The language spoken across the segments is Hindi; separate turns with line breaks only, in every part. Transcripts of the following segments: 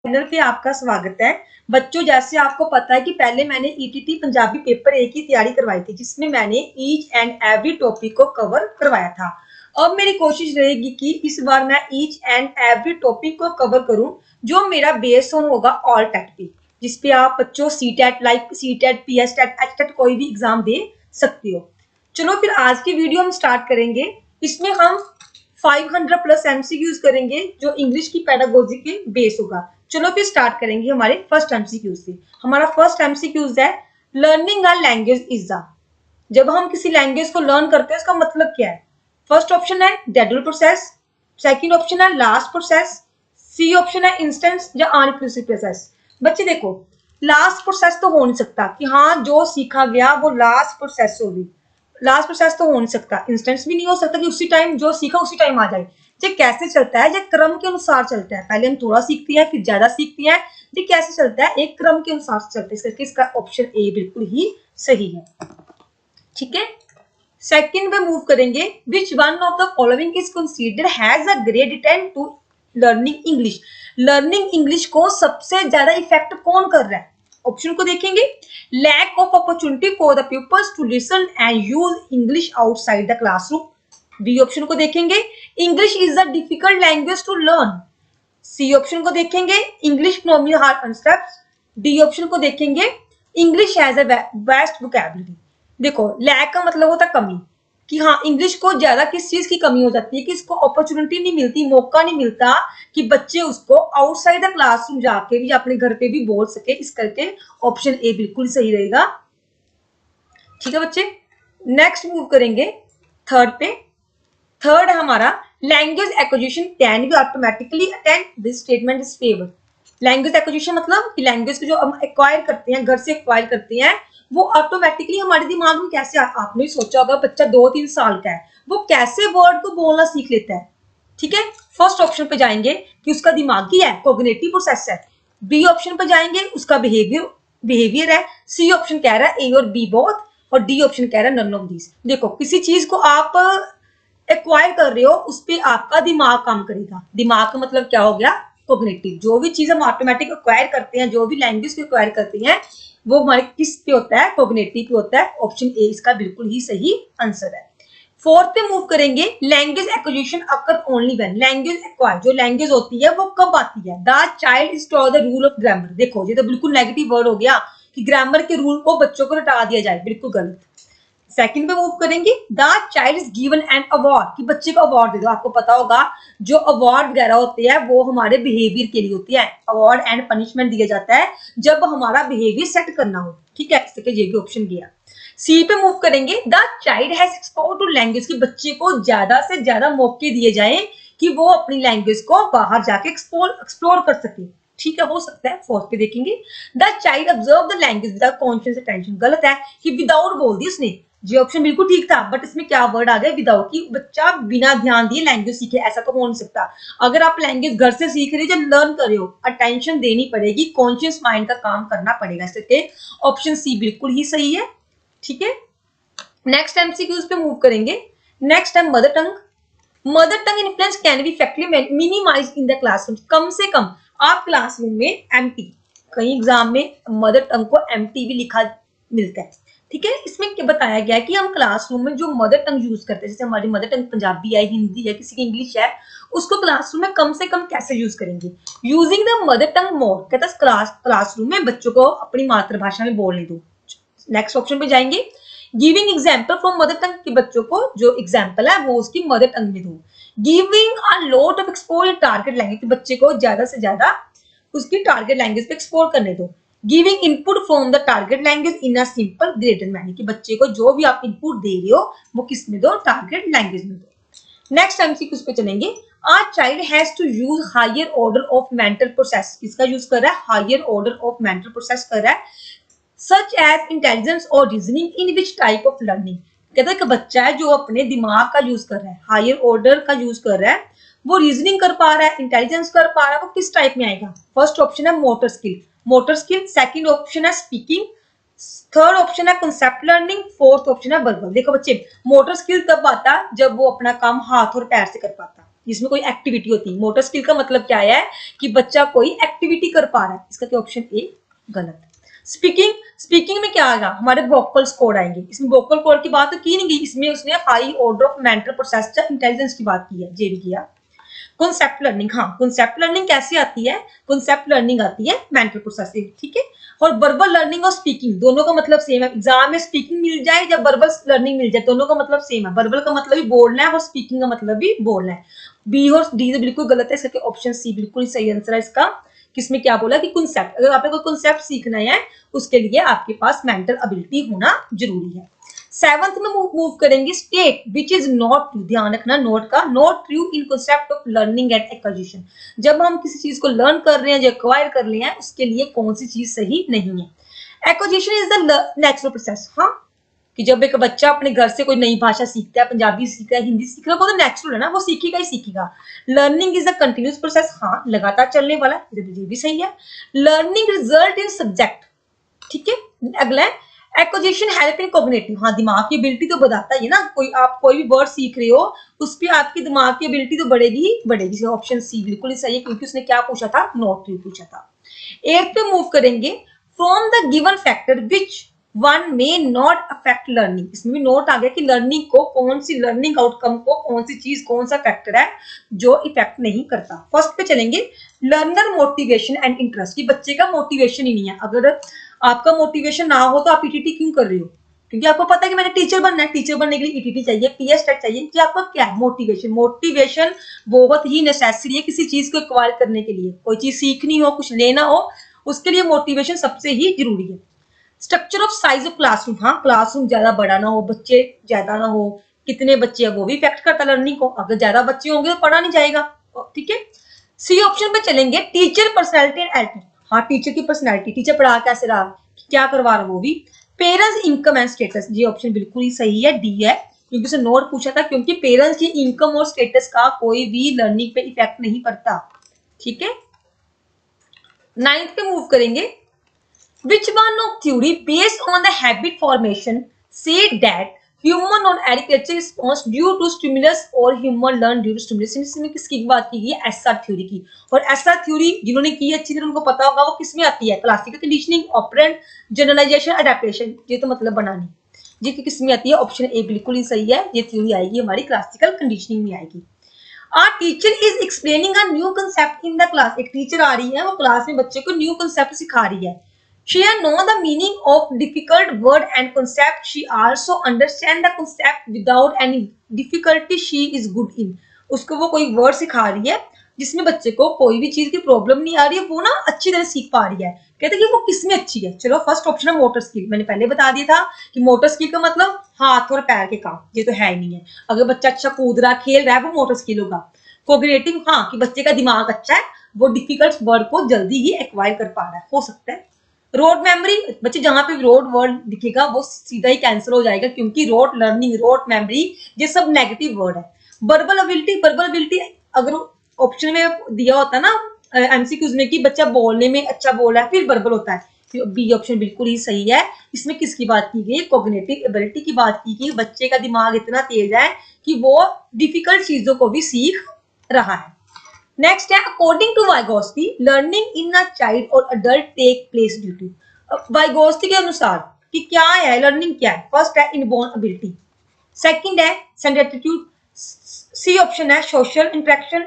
चैनल पे आपका स्वागत है। बच्चों, जैसे आपको पता है कि पहले मैंने ईटीटी पंजाबी पेपर 1 की तैयारी करवाई थी, जिसमें मैंने ईच एंड एवरी टॉपिक को कवर करवाया था। अब मेरी कोशिश रहेगी कि इस बार मैं ईच एंड एवरी टॉपिक को कवर करूं, जो मेरा बेस ऑन होगा ऑल टेट पे, जिसपे आप बच्चों सीटेट, लाइक सीटेट, पीएसटेट, एचटेट कोई भी एग्जाम दे सकते हो। चलो फिर आज की वीडियो हम स्टार्ट करेंगे। इसमें हम 500 प्लस एमसीक्यूज करेंगे, जो इंग्लिश की पेडागोजी के बेस होगा। चलो फिर स्टार्ट करेंगे हमारे फर्स्ट एमसीक्यू से। हमारा फर्स्ट एमसीक्यूज है, learning a language is a. जब हम किसी लैंग्वेज को लर्न करते हैं, इसका मतलब क्या है? फर्स्ट ऑप्शन है ग्रेजुअल प्रोसेस, सेकंड ऑप्शन है लास्ट प्रोसेस, सी ऑप्शन है इंस्टेंस या अनइंक्लूसिव प्रोसेस। बच्चे देखो, लास्ट प्रोसेस तो हो नहीं सकता कि हाँ जो सीखा गया वो लास्ट प्रोसेस होगी। लास्ट प्रोसेस तो हो नहीं सकता, इंस्टेंस भी नहीं हो सकता कि उसी टाइम जो सीखा उसी टाइम आ जाए। ये कैसे चलता है? ये क्रम के अनुसार चलता है। पहले हम थोड़ा सीखते हैं, फिर ज्यादा सीखते हैं। ये कैसे चलता है? एक क्रम के अनुसार चलता है। इसलिए इसका ऑप्शन ए बिल्कुल ही सही है। ठीक है, सेकंड पे मूव करेंगे। Which one of the following is considered has a great intent to learning English. Learning English को सबसे ज्यादा इफेक्ट कौन कर रहा है? ऑप्शन को देखेंगे। Lack of opportunity for the peoples to listen and use English outside the classroom. B option को देखेंगे। English is a difficult language to learn. C option को देखेंगे। English phenomenal hard concepts. D option को देखेंगे। English has a vast vocabulary. देखो, लैक का मतलब होता है कमी, कि हाँ इंग्लिश को ज्यादा किस चीज की कमी हो जाती है कि इसको अपॉर्चुनिटी नहीं मिलती, मौका नहीं मिलता कि बच्चे उसको आउटसाइड द क्लासरूम जाके भी, अपने घर पे भी बोल सके। इस करके ऑप्शन ए बिल्कुल सही रहेगा। ठीक है बच्चे, नेक्स्ट मूव करेंगे थर्ड पे। थर्ड है हमारा, language acquisition can be automatically attend, this statement is favour. Language acquisition मतलब कि लैंग्वेज को जो हम एक्वायर करते हैं, घर से एक्वायर करते हैं, वो ऑटोमेटिकली हमारे दिमाग में कैसे आपने सोचा होगा, बच्चा 2-3 साल का है, वो कैसे वर्ड को बोलना सीख लेता है। ठीक है, फर्स्ट ऑप्शन पे जाएंगे कि उसका दिमागी है, कोग्निटिव प्रोसेस है। बी ऑप्शन पे जाएंगे, उसका बिहेवियर है। सी ऑप्शन कह रहा है ए और बी बोथ, और डी ऑप्शन कह रहा है नन ऑफ दिस। देखो, किसी चीज को आप एक्वायर कर रहे हो, उस पर आपका दिमाग काम करेगा। दिमाग का मतलब क्या हो गया? कोग्निटिव। जो भी चीज हम ऑटोमेटिक एक्वायर करते हैं, जो भी लैंग्वेज को एक्वायर करते हैं, वो हमारे किस पे होता है? कोग्निटिव पे होता है। ऑप्शन ए इसका बिल्कुल ही सही आंसर है। फोर्थ पे मूव करेंगे। Language acquisition occur only when. Language acquire, जो लैंग्वेज होती है वो कब आती है? The child is taught the rule of grammar. देखो, ये तो बिल्कुल नेगेटिव वर्ड हो गया कि ग्रामर के रूल को बच्चों को हटा दिया जाए, बिल्कुल गलत। सेकंड पे मूव करेंगे। The child is given an award, कि बच्चे को अवार्ड दे दो। आपको पता होगा जो अवार्ड वगैरह होते हैं वो हमारे बिहेवियर के लिए होती है। अवार्ड एंड पनिशमेंट दिया जाता है जब हमारा बिहेवियर सेट करना हो। ठीक है, इसके ये भी ऑप्शन गया। सी पे मूव करेंगे। The child has expose to language, की बच्चे को ज्यादा से ज्यादा मौके दिए जाए कि वो अपनी लैंग्वेज को बाहर जाके एक्सप्लोर कर सके। ठीक है, हो सकता है। फोर्थ पे देखेंगे। The child observe the language without conscious attention. गलत है कि विदाउट बोल दी उसने। ये ऑप्शन बिल्कुल ठीक था, बट इसमें क्या वर्ड आ गया? विदाउट, की बच्चा बिना ध्यान दिए लैंग्वेज सीखे, ऐसा तो हो नहीं सकता। अगर आप लैंग्वेज घर से सीख रहे हो, जब लर्न कर रहे हो, अटेंशन देनी पड़ेगी, कॉन्शियस माइंड का काम करना पड़ेगा। इसके ऑप्शन सी बिल्कुल ही सही है। ठीक है, नेक्स्ट एमसीक्यूज पे मूव करेंगे। नेक्स्ट है mother tongue. Mother tongue influence can be effectively minimise in the classroom. कम से कम आप क्लासरूम में एमटी, कई एग्जाम में मदर टंग को एमटी भी लिखा मिलता है। ठीक है, इसमें क्या बताया गया है कि हम क्लासरूम में जो मदर टंग यूज करते हैं, जैसे हमारी मदर टंग पंजाबी है, हिंदी है, किसी की इंग्लिश है, उसको क्लासरूम में कम से कम कैसे यूज करेंगे? यूजिंग द मदर टंग मोर, कहता है क्लासरूम में बच्चों को अपनी मातृभाषा में बोलने दो। नेक्स्ट ऑप्शन पे जाएंगे। Giving example from mother tongue, के बच्चों को जो एग्जाम्पल है वो उसकी मदर टंग में दो। Giving a lot of exposure target language, बच्चे को ज्यादा से ज्यादा उसकी टारगेट लैंग्वेज पे एक्सप्लोर करने दो। Giving input from the target language in a simple greater manner, कि बच्चे को जो भी आप इनपुट दे रहे हो वो किस में दो? टारगेट लैंग्वेज में दो। नेक्स्ट एमसीक्यू पे चलेंगे। A child has to use higher order of mental process, किसका यूज कर रहा है? Higher order of mental process कर रहा है। सच एज इंटेलिजेंस और reasoning in which type of learning. कहता है कि बच्चा है जो अपने दिमाग का यूज कर रहा है, हायर ऑर्डर का यूज कर रहा है, वो रीजनिंग कर पा रहा है, इंटेलिजेंस कर पा रहा है, वो किस टाइप में आएगा? फर्स्ट ऑप्शन है motor skill, motor skill. Second option है स्पीकिंग। थर्ड ऑप्शन है कंसेप्ट लर्निंग। फोर्थ ऑप्शन है वर्बल। देखो बच्चे, मोटर स्किल तब आता जब वो अपना काम हाथ और पैर से कर पाता। जिसमें कोई एक्टिविटी होती है। मोटर स्किल का मतलब क्या है कि बच्चा कोई एक्टिविटी कर पा रहा है। इसका क्या ऑप्शन ए गलत। स्पीकिंग, स्पीकिंग में क्या आएगा, हमारे वोकल कॉर्ड आएंगे। इसमें वोकल कॉर्ड की बात तो की नहीं गई, इसमें उसने high order of mental process या इंटेलिजेंस की बात की है, जे भी किया। कॉन्सेप्ट लर्निंग, हाँ कॉन्सेप्ट लर्निंग कैसी आती है, कॉन्सेप्ट लर्निंग आती है मेंटल प्रोसेसिंग, ठीक है। और वर्बल लर्निंग और स्पीकिंग दोनों का मतलब सेम है। एग्जाम में स्पीकिंग मिल जाए या वर्बल लर्निंग मिल जाए, दोनों का मतलब सेम है। वर्बल का मतलब भी बोलना है और स्पीकिंग का मतलब भी बोलना है। बी और डी तो बिल्कुल गलत है, इसका ऑप्शन सी बिल्कुल सही आंसर है इसका। किसमें क्या बोला कि कॉन्सेप्ट, अगर आपने कोई कॉन्सेप्ट सीखना है उसके लिए आपके पास मेंटल एबिलिटी होना जरूरी है। सेवंथ में मूव करेंगे, state which is not true. ध्यान रखना नोट का, not true in concept of learning and acquisition. जब हम किसी चीज को लर्न कर रहे हैं, जो एक्वायर कर रहे हैं, उसके लिए कौन सी चीज सही नहीं है। Acquisition is the natural process, हाँ कि जब एक बच्चा अपने घर से कोई नई भाषा सीखता है, पंजाबी सीखता है, हिंदी सीख रहा है, वो तो नेचुरल है ना, वो सीखेगा ही सीखेगा। Learning is a continuous process, हाँ लगातार चलने वाला, ये भी सही है। लर्निंग रिजल्ट इन सब्जेक्ट, ठीक है। अगला है एक्विजिशन हेल्प इन कॉग्निटिव, हाँ दिमाग की एबिलिटी तो बताता ही है ना, कोई आप कोई भी वर्ड सीख रहे हो उस पर आपकी दिमाग की एबिलिटी तो बढ़ेगी ही बढ़ेगी। ऑप्शन सी बिल्कुल ही सही है, क्योंकि उसने क्या पूछा था, नॉट ट्रू पूछा था। एट पे मूव करेंगे, from the given factor which one may not affect learning. इसमें भी नोट आ गया कि लर्निंग को, कौन सी लर्निंग आउटकम को, कौन सी चीज, कौन सा फैक्टर है जो इफेक्ट नहीं करता। फर्स्ट पे चलेंगे, लर्नर मोटिवेशन एंड इंटरेस्ट, कि बच्चे का मोटिवेशन ही नहीं है। अगर आपका मोटिवेशन ना हो तो आप ईटीटी क्यों कर रहे हो, क्योंकि आपको पता है कि मैंने टीचर बनना है, टीचर बनने के लिए ईटीटी चाहिए, पीएस टेट चाहिए, कि आपका क्या है मोटिवेशन। मोटिवेशन बहुत ही नेसेसरी है किसी चीज को एक्वायर करने के लिए। कोई चीज सीखनी हो, कुछ लेना हो, उसके लिए मोटिवेशन सबसे ही जरूरी है। Structure of size of classroom, हाँ क्लासरूम ज्यादा बड़ा ना हो, बच्चे ज्यादा ना हो, कितने बच्चे हैं वो भी इफेक्ट करता है लर्निंग को। अगर ज्यादा बच्चे होंगे तो पढ़ा नहीं जाएगा, ठीक है। सी ऑप्शन पे चलेंगे, टीचर पर्सनैलिटी एंड एटीट्यूड, हाँ टीचर की पर्सनैलिटी, टीचर पढ़ा कैसे रहा, क्या करवा रहा वो भी। पेरेंट्स इनकम एंड स्टेटस, ये ऑप्शन बिल्कुल ही सही है, डी है, क्योंकि उसे नोट पूछा था, क्योंकि पेरेंट्स की इनकम और स्टेटस का कोई भी लर्निंग पे इफेक्ट नहीं पड़ता, ठीक है। नाइन्थ पे मूव करेंगे, which one of theory based on the habit formation said that human on agriculture response due to stimulus or human learn due to stimulus। इसमें किसकी बात की गई है, एसआर थ्योरी की। और एसआर थ्योरी जिन्होंने की अच्छी तरह उनको पता होगा वो किसमें आती है, classical conditioning, operant, generalisation, adaptation, ये तो मतलब बनानी, ये किसमें आती है, ऑप्शन ए बिल्कुल ही सही है, ये थ्योरी आएगी हमारी क्लासिकल कंडीशनिंग में आएगी। A teacher is explaining a new concept in the class, एक टीचर आ रही है, वो क्लास में बच्चे को न्यू कंसेप्ट सिखा रही है। She know the meaning of difficult word and concept. She also understand the concept without any difficulty. She is good in, उसको वो कोई वर्ड सिखा रही है जिसमें बच्चे को कोई भी चीज की प्रॉब्लम नहीं आ रही है, वो ना अच्छी तरह सीख पा रही है। कहते हैं कि वो किसमें अच्छी है। चलो फर्स्ट ऑप्शन है मोटर स्किल, मैंने पहले बता दिया था कि मोटर स्किल का मतलब हाथ और पैर के काम, ये तो है ही नहीं है। अगर बच्चा अच्छा कूद रहा, खेल रहा है, वो मोटर स्किल होगा। कोग्निटिव, हाँ कि बच्चे का दिमाग अच्छा है, वो डिफिकल्ट वर्ड को जल्दी ही एक्वायर कर पा रहा है, हो सकता है। रोड मेमोरी, बच्चे जहां पे रोड वर्ड दिखेगा वो सीधा ही कैंसिल हो जाएगा, क्योंकि रोड लर्निंग, रोड मेमोरी, ये सब नेगेटिव वर्ड है। वर्बल एबिलिटी, वर्बल एबिलिटी अगर ऑप्शन में दिया होता ना एमसीक्यूज में कि बच्चा बोलने में अच्छा बोला है, फिर वर्बल होता है, फिर बी ऑप्शन बिल्कुल ही सही है। इसमें किसकी बात की गई, कॉग्निटिव एबिलिटी की बात की गई। बच्चे का दिमाग इतना तेज है कि वो डिफिकल्ट चीजों को भी सीख रहा है। नेक्स्ट है, according to Vygotsky learning in a child और adult take place due to. Vygotsky के अनुसार कि क्या है लर्निंग, क्या है, फर्स्ट है इनबोर्न एबिलिटी, सेकंड है सेंसिटिव, सी ऑप्शन है सोशल इंटरेक्शन,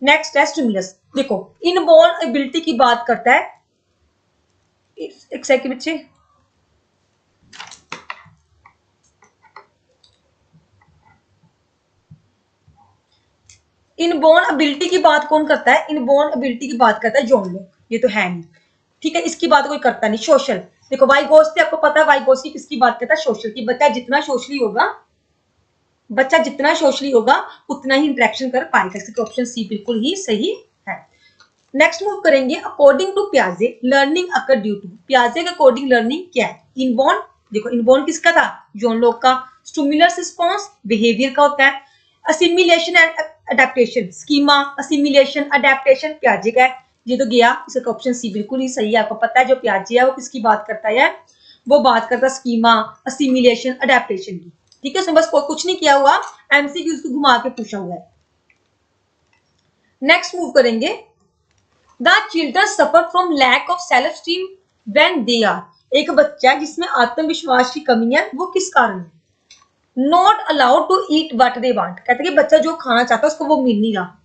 नेक्स्ट है स्टिमुलस। देखो इनबोर्न एबिलिटी की बात करता है, एक सेकंड बच्चे, इनबोर्न एबिलिटी की बात कौन करता है, इनबोर्न एबिलिटी की बात करता है जॉन लॉक, ये तो है नहीं, ठीक है, इसकी बात कोई करता नहीं। सोशल, देखो वाइगोस्की, आपको पता है वाइगोस्की किसकी बात करता है, सोशल की। बच्चा जितना सोशली होगा, बच्चा जितना सोशली होगा उतना ही इंटरेक्शन कर पाएगा, इसका ऑप्शन सी बिल्कुल ही सही है। नेक्स्ट मूव करेंगे, अकॉर्डिंग टू पियाजे लर्निंग अकर ड्यू टू। पियाजे के अकॉर्डिंग लर्निंग क्या है, इनबोर्न, देखो इनबोर्न किसका था, जॉन लॉक का। स्टिमुलस रिस्पॉन्स बिहेवियर का होता है। Assimilation and adaptation, schema, assimilation, adaptation पियाजे का है, ये तो गया, इसका ऑप्शन सी बिल्कुल ही सही है। आपको पता है जो पियाजे है वो किसकी बात करता है, वो बात करता है स्कीमा, असिमिलेशन, अडेप्टेशन की, ठीक है। उसमें बस कुछ नहीं किया हुआ, एमसीक्यूज को घुमा के पूछा हुआ है। नेक्स्ट मूव करेंगे, the children suffer from lack of self esteem when they are, एक बच्चा जिसमें आत्मविश्वास की कमी है, वो किस कारण है? Not allowed to eat what they want, कहते हैं कि बच्चा जो खाना चाहता है उसको वो मिल नहीं रहा।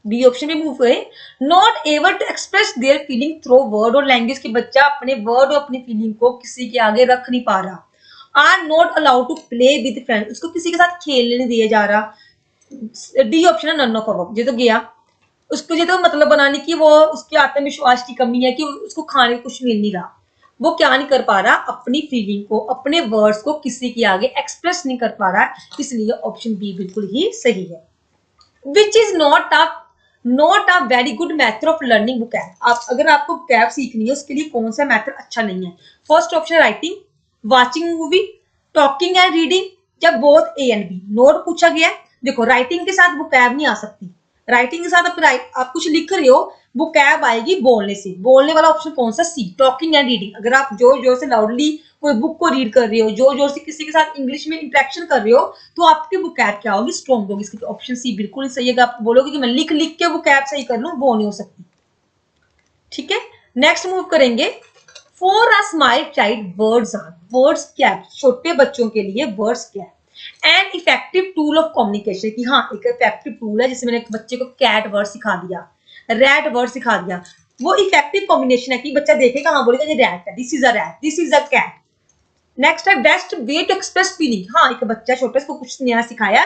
बी ऑप्शन में मूव करें, not able to express their feeling through word और लैंग्वेज, की बच्चा अपने वर्ड और अपनी फीलिंग को किसी के आगे रख नहीं पा रहा। Are not allowed to play with friend, उसको किसी के साथ खेलने नहीं दिया जा रहा। डी ऑप्शन है नन ऑफ अबव, ये तो गया, उसको ये तो मतलब बनाने की वो उसके आत्मविश्वास की कमी है कि उसको खाने को कुछ मिल नहीं रहा, वो क्या नहीं कर पा रहा, अपनी फीलिंग को अपने वर्ड्स को किसी के आगे एक्सप्रेस नहीं कर पा रहा, इसलिए ऑप्शन बी बिल्कुल ही सही है। Which is not a very good method of learning vocab, आप अगर आपको वोकैब सीखनी है उसके लिए कौन सा मेथड अच्छा नहीं है? First option writing, watching movie, talking and reading, या both A and B. Note पूछा गया है, देखो राइटिंग के साथ वोकैब नहीं आ सकती, राइटिंग के साथ आप कुछ लिख रहे हो, वोकैब आएगी बोलने से, बोलने वाला ऑप्शन कौन सा? सी, टॉकिंग एंड रीडिंग। अगर आप जोर जोर से लाउडली कोई बुक को रीड कर रहे हो, जोर जोर से किसी के साथ इंग्लिश में इंटरेक्शन कर रहे हो, तो आपकी वोकैब क्या होगी? स्ट्रॉन्ग होगी। इसकी ऑप्शन सी बिल्कुल सही है। आप बोलोगे कि मैं लिख लिख के वोकैब सही कर लूं, वो नहीं हो सकती। ठीक है, नेक्स्ट मूव करेंगे, for a small child words are, words क्या है? छोटे बच्चों के लिए वर्ड्स क्या है? An effective tool of communication, की हाँ एक इफेक्टिव टूल है, जिससे मैंने एक बच्चे को कैट वर्ड सिखा दिया, रैट वर्ड सिखा दिया, वो इफेक्टिव कॉम्बिनेशन है कि बच्चा देखेगा हाँ बोलेगा ये रैट है, this is a rat, this is a cat. Next है best way to express feeling, हाँ एक बच्चा छोटा इसको कुछ नया सिखाया,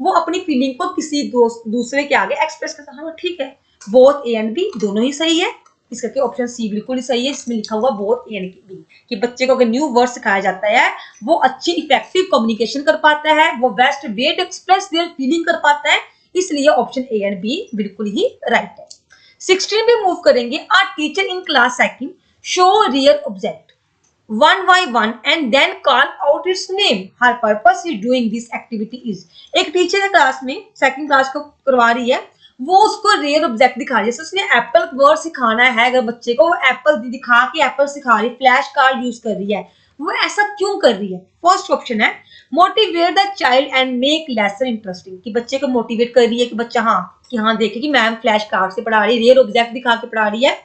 वो अपनी फीलिंग को किसी दूसरे के आगे एक्सप्रेस करता है। हाँ ठीक है, बोथ ए एंड बी दोनों ही सही है, इस करके ऑप्शन सी बिल्कुल ही सही है। इसमें लिखा हुआ बोथ ए एंड बी, कि बच्चे को अगर न्यू वर्ड सिखाया जाता है, वो अच्छी इफेक्टिव कम्युनिकेशन कर पाता है, वो best way to express their feeling कर पाता है, इसलिए ऑप्शन ए एंड बी बिल्कुल ही राइट है। 16 पे मूव करेंगे, a teacher in class second show real object one by one and then call out its name. Her purpose is doing this activity is, एक टीचर है क्लास में, सेकंड क्लास को करवा रही है, वो उसको रियल ऑब्जेक्ट दिखा रही है। जैसे उसने एप्पल वर्ड सिखाना है, अगर बच्चे को वो एप्पल दिखा के एप्पल सिखा रही है, फ्लैश कार्ड यूज कर रही है, वो ऐसा क्यों कर रही है? फर्स्ट ऑप्शन है motivate the child and make lesson interesting, कि बच्चे को मोटिवेट कर रही है कि बच्चा हाँ कि हाँ देखे कि मैम फ्लैश कार्ड से पढ़ा रही है, रियल ऑब्जेक्ट दिखा के पढ़ा रही है।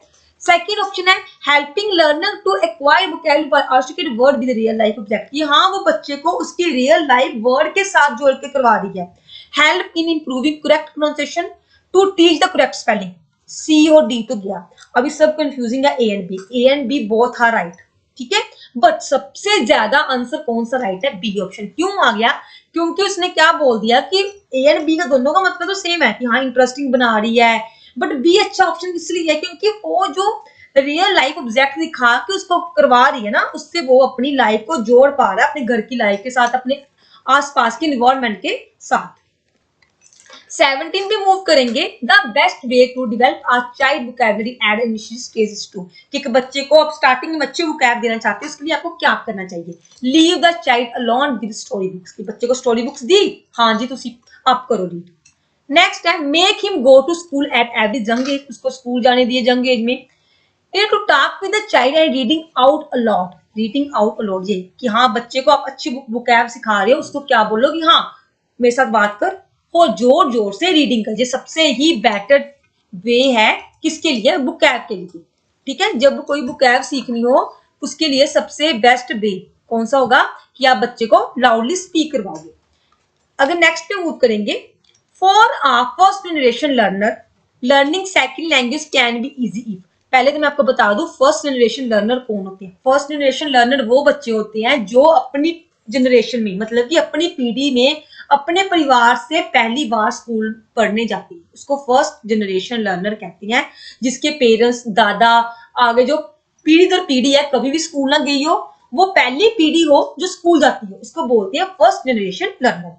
सेकंड ऑप्शन है helping learner to acquire vocabulary by associated word with real life object, कि हाँ वो बच्चे को उसकी रियल लाइफ वर्ड के साथ जोड़ के करवा रही है। Help in improving correct pronunciation, to teach the correct spelling, C और डी तो गया, अभी सब कंफ्यूजिंग है। A and B both are right, ठीक है, बट सबसे ज्यादा आंसर कौन सा राइट है? B option. क्यों आ गया? क्योंकि उसने क्या बोल दिया कि ए एंड बी का दोनों का मतलब तो सेम है कि हाँ इंटरेस्टिंग बना रही है, बट बी अच्छा ऑप्शन इसलिए है क्योंकि वो जो रियल लाइफ ऑब्जेक्ट दिखा के उसको करवा रही है ना, उससे वो अपनी लाइफ को जोड़ पा रहा है अपने घर की लाइफ के साथ, अपने आसपास के इन्वायरमेंट के साथ। 17 पे मूव करेंगे, the best way to develop a child vocabulary at initial stages to, कि एक बच्चे को आप स्टार्टिंग में अच्छे वोकैब देना चाहते हैं, उसके लिए आपको क्या करना चाहिए? Leave the child alone with story books, कि बच्चे को स्टोरी बुक्स दी, हाँ जी तो आप करो रीड। नेक्स्ट है make him go to school at every young age, उसको स्कूल जाने दिए यंग एज में। To talk with the child and reading out aloud, reading out aloud, ये कि हाँ बच्चे को आप अच्छी वोकैब सिखा रहे हो, उसको क्या बोलो कि हाँ मेरे साथ बात कर और जोर जोर से रीडिंग कर, ये सबसे ही बेटर वे है किसके लिए? वोकैब के लिए। ठीक है, जब कोई वोकैब सीखनी हो उसके लिए सबसे बेस्ट वे कौन सा होगा? कि आप बच्चे को लाउडली स्पीक करवाओगे। अगर नेक्स्ट पे मूव करेंगे, for uh first generation learner learning second language can be easy if, पहले तो मैं आपको बता दूं फर्स्ट जनरेशन लर्नर कौन होते हैं। फर्स्ट जनरेशन लर्नर वो बच्चे होते हैं जो अपनी जनरेशन में, मतलब कि अपनी पीढ़ी में अपने परिवार से पहली बार स्कूल पढ़ने जाती है, उसको फर्स्ट जनरेशन लर्नर कहते हैं, जिसके पेरेंट्स दादा आगे जो पीढ़ी दर पीढ़ी है कभी भी स्कूल ना गई हो, वो पहली पीढ़ी हो जो स्कूल जाती है, उसको बोलते हैं फर्स्ट जनरेशन लर्नर।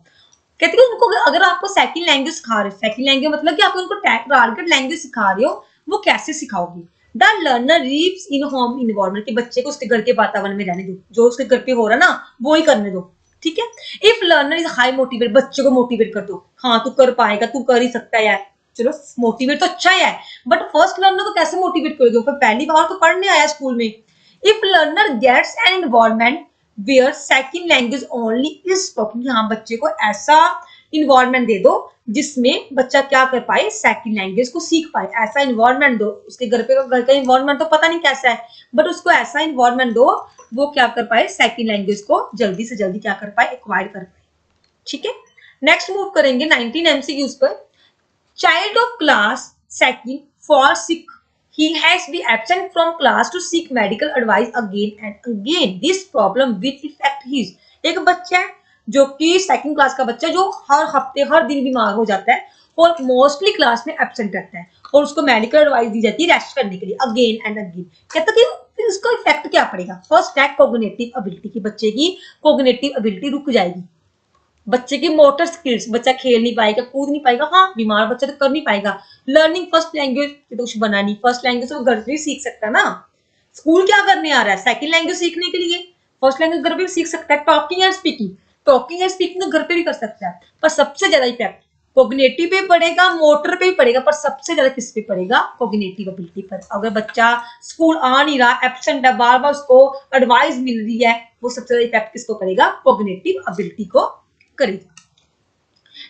कहते हैं उनको अगर आपको सेकंड लैंग्वेज सिखा रहे हो, सेकंड लैंग्वेज मतलब कि आप उनको टारगेट लैंग्वेज सिखा रहे हो, वो कैसे सिखाओगे? The learner receives in home environment, के बच्चे को उसके घर के वातावरण में रहने दो, जो उसके घर पे हो रहा है ना वो ही करने दो। ठीक है, if learner is high motivate, बच्चे को मोटिवेट कर दो, हाँ तू कर पाएगा, तू कर ही सकता है, चलो मोटिवेट तो अच्छा है, बट फर्स्ट लर्नर को कैसे मोटिवेट करोगे? पहली बार तो पढ़ने आया स्कूल में। If learner gets an environment where second language only is spoken, हाँ बच्चे को ऐसा इन्वायरमेंट दे दो जिसमें बच्चा क्या कर पाए, सेकंड लैंग्वेज को सीख पाए। ऐसा इन्वायरमेंट दो, उसके घर का इन्वायरमेंट तो पता नहीं कैसा है, बट उसको ऐसा इन्वायरमेंट दो वो क्या कर पाए, सेकंड लैंग्वेज को जल्दी से जल्दी क्या कर पाए, एक्वायर कर पाए। ठीक है, नेक्स्ट मूव करेंगे 19 एमसीक्यूज पर। Child of class second fall sick, he has been absent from class to seek medical advice again and again, this problem will affect his, एक बच्चा है जो कि सेकंड क्लास का बच्चा जो हर हफ्ते हर दिन बीमार हो जाता है और मोस्टली क्लास में एब्सेंट रहता है और उसको मेडिकल एडवाइस दी जाती है रेस्ट करने के लिए अगेन एंड अगेन। कहता कि फिर उसका इफेक्ट क्या पड़ेगा, फर्स्ट है कोग्निटिव एबिलिटी की, बच्चे की कोग्निटिव एबिलिटी रुक जाएगी, बच्चे की मोटर स्किल्स, बच्चा खेल नहीं पाएगा, कूद नहीं पाएगा, हाँ बीमार बच्चा तो कर नहीं पाएगा। लर्निंग फर्स्ट लैंग्वेज तो कुछ बना नहीं, फर्स्ट लैंग्वेज तो घर पे सीख सकता है ना, स्कूल क्या करने आ रहा है, सेकंड लैंग्वेज सीखने के लिए, फर्स्ट लैंग्वेज घर पे भी सीख सकता है। Talking and speaking, talking and speaking तो घर पे भी कर सकता है, पर सबसे ज्यादा इफेक्ट कोग्निटिव पे पड़ेगा, मोटर पे भी पड़ेगा, पर सबसे ज्यादा किस पे पड़ेगा, कोग्निटिव एबिलिटी पर। अगर बच्चा स्कूल आ नहीं रहा, एब्सेंट है, बार बार उसको एडवाइस मिल रही है, वो सबसे ज्यादा इफेक्ट किसको करेगा, कोग्निटिव एबिलिटी को करेगा।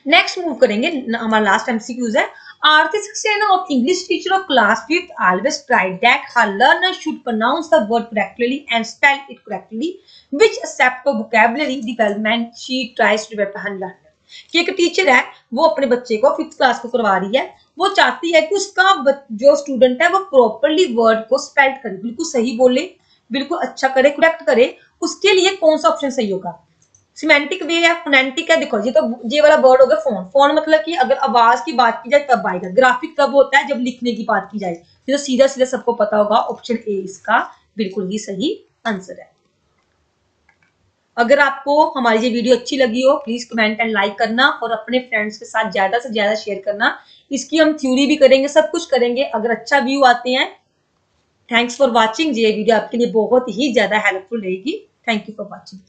नेक्स्ट मूव करेंगे, हमारा लास्ट एमसीक्यूज है। Aarti Saxena of English teacher of class 5th always tried that her learner should pronounce the word correctly and spell it correctly, which aspect of vocabulary development she tries to develop her learner। कि एक टीचर है वो अपने बच्चे को 5th क्लास को करवा रही है, वो चाहती है कि उसका जो स्टूडेंट है वो प्रॉपरली वर्ड को स्पेल करे, बिल्कुल सही बोले, बिल्कुल अच्छा करे, करेक्ट करे। उसके लिए कौन सा ऑप्शन सही होगा, सिमेंटिक वे है, फोनेटिक है। देखो ये तो ये वाला वर्ड हो गया फोन, फोन मतलब कि अगर आवाज की बात की जाए तब आएगा, ग्राफिक तब होता है जब लिखने की बात की जाए। ये तो सीधा सीधा सबको पता होगा, ऑप्शन ए इसका बिल्कुल ही सही आंसर है। अगर आपको हमारी ये वीडियो अच्छी लगी हो प्लीज कमेंट एंड लाइक करना और अपने फ्रेंड्स के साथ ज्यादा से ज्यादा शेयर करना। इसकी हम थ्योरी भी करेंगे, सब कुछ करेंगे अगर अच्छा व्यू आते हैं। थैंक्स फॉर वॉचिंग, ये वीडियो आपके लिए बहुत ही ज्यादा हेल्पफुल रहेगी। Thank you for watching.